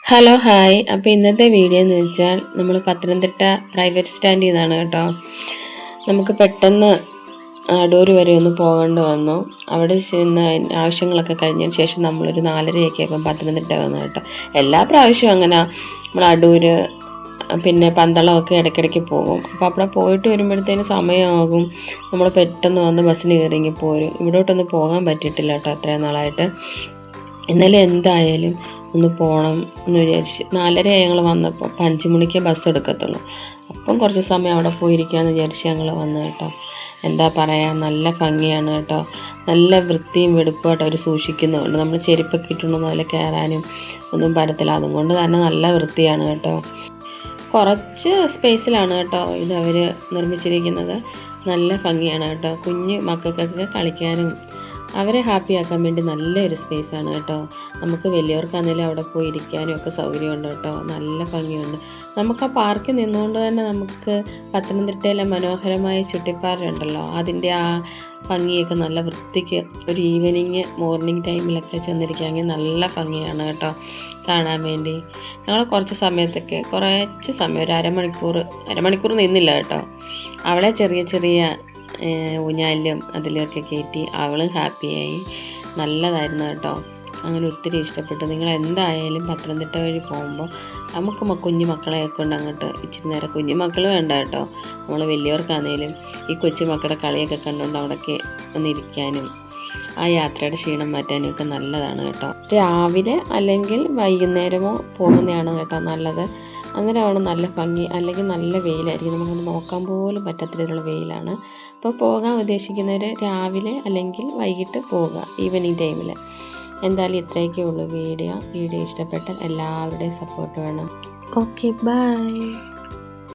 Hello hi. അപ്പോൾ ഇന്നത്തെ video എന്ന് വെച്ചാൽ നമ്മൾ പത്തനംതിട്ട പ്രൈവറ്റ് സ്റ്റാൻഡിൽ നിന്നാണ് കേട്ടോ. നമുക്ക് പെട്ടെന്ന് അടൂർ വരെ ഒന്ന് പോകേണ്ടി വന്നു. അവിടെ ചെന്ന് ആവശ്യങ്ങളൊക്കെ കഴിഞ്ഞതിന് ശേഷം നമ്മളൊരു 4:30 ആയപ്പോൾ പത്തനംതിട്ട വന്നു കേട്ടോ. എല്ലാ പ്രാവശ്യവും അങ്ങനെ നമ്മൾ അടൂർ പിന്നെ പന്തളമൊക്കെ ഇടയ്ക്കിടയ്ക്ക് പോകും. അപ്പോൾ അവിടെ പോയിട്ട് വരുമ്പോഴത്തേന് സമയമാകും. നമ്മൾ പെട്ടെന്ന് വന്ന് ബസ്സിന് കയറി പോരും. ഇവിടോട്ടൊന്നും പോകാൻ പറ്റിയിട്ടില്ല കേട്ടോ അത്രയും നാളായിട്ട്. ഇന്നലെ എന്തായാലും ഒന്ന് പോകണം എന്ന് വിചാരിച്ച് 4:30 ഞങ്ങൾ വന്നപ്പോൾ. 5 മണിക്ക് ബസ് എടുക്കത്തുള്ളൂ. അപ്പം കുറച്ച് സമയം അവിടെ പോയിരിക്കാമെന്ന് വിചാരിച്ച് ഞങ്ങൾ വന്നു കേട്ടോ. എന്താ പറയുക, നല്ല ഭംഗിയാണ് കേട്ടോ. നല്ല വൃത്തിയും വെടുപ്പുമായിട്ട് അവർ സൂക്ഷിക്കുന്നുണ്ട്. നമ്മൾ ചെരുപ്പൊക്കെ ഇട്ടുണ്ടെന്ന് അതിൽ കയറാനും ഒന്നും പറ്റത്തില്ല. അതുകൊണ്ട് തന്നെ നല്ല വൃത്തിയാണ് കേട്ടോ. കുറച്ച് സ്പേസിലാണ് കേട്ടോ ഇത് അവർ നിർമ്മിച്ചിരിക്കുന്നത്. നല്ല ഭംഗിയാണ് കേട്ടോ. കുഞ്ഞ് മക്കൾക്കൊക്കെ കളിക്കാനും അവരെ ഹാപ്പിയാക്കാൻ വേണ്ടി നല്ലൊരു സ്പേസാണ് കേട്ടോ. നമുക്ക് വലിയവർക്കാണെങ്കിലും അവിടെ പോയി ഇരിക്കാനും ഒക്കെ സൗകര്യമുണ്ട് കേട്ടോ. നല്ല ഭംഗിയുണ്ട്. നമുക്ക് ആ പാർക്കിൽ നിന്നുകൊണ്ട് തന്നെ നമുക്ക് പത്തനംതിട്ടയിലെ മനോഹരമായ ചുട്ടിപ്പാറയുണ്ടല്ലോ, അതിൻ്റെ ആ ഭംഗിയൊക്കെ നല്ല വൃത്തിക്ക് ഒരു മോർണിംഗ് ടൈമിലൊക്കെ ചെന്നിരിക്കുകയാണെങ്കിൽ നല്ല ഭംഗിയാണ് കേട്ടോ കാണാൻ വേണ്ടി. ഞങ്ങൾ കുറച്ച് സമയം ഒരു അരമണിക്കൂർ നിന്നില്ല കേട്ടോ. അവിടെ ചെറിയ ഊഞ്ഞാലിലും അതിലൊക്കെ കയറ്റി അവളും ഹാപ്പിയായി. നല്ലതായിരുന്നു കേട്ടോ. അങ്ങനെ ഒത്തിരി ഇഷ്ടപ്പെട്ടു. നിങ്ങൾ എന്തായാലും പത്തനംതിട്ട വഴി പോകുമ്പോൾ നമുക്ക് കുഞ്ഞു മക്കളെയൊക്കെ കൊണ്ട് അങ്ങോട്ട് ഇച്ചിരി നേരം, കുഞ്ഞു മക്കൾ വേണ്ട കേട്ടോ, നമ്മൾ വലിയവർക്കാണെങ്കിലും ഈ കൊച്ചു മക്കളുടെ കളിയൊക്കെ കണ്ടുകൊണ്ട് അവിടെയൊക്കെ ഒന്നിരിക്കാനും ആ യാത്രയുടെ ക്ഷീണം മാറ്റാനും ഒക്കെ നല്ലതാണ് കേട്ടോ. രാവിലെ അല്ലെങ്കിൽ വൈകുന്നേരമോ പോകുന്നതാണ് കേട്ടോ നല്ലത്. അന്നേരമാണ് നല്ല ഭംഗി. അല്ലെങ്കിൽ നല്ല വെയിലായിരിക്കും, നമുക്കത് നോക്കാൻ പോലും പറ്റാത്ത വെയിലാണ്. അപ്പോൾ പോകാൻ ഉദ്ദേശിക്കുന്നവർ രാവിലെ അല്ലെങ്കിൽ വൈകിട്ട് പോകുക, ഈവനിങ് ടൈമിൽ. എന്തായാലും ഇത്രയൊക്കെ ഉള്ളൂ വീഡിയോ ഇഷ്ടപ്പെട്ടാൽ എല്ലാവരുടെയും സപ്പോർട്ട് വേണം. Okay, by.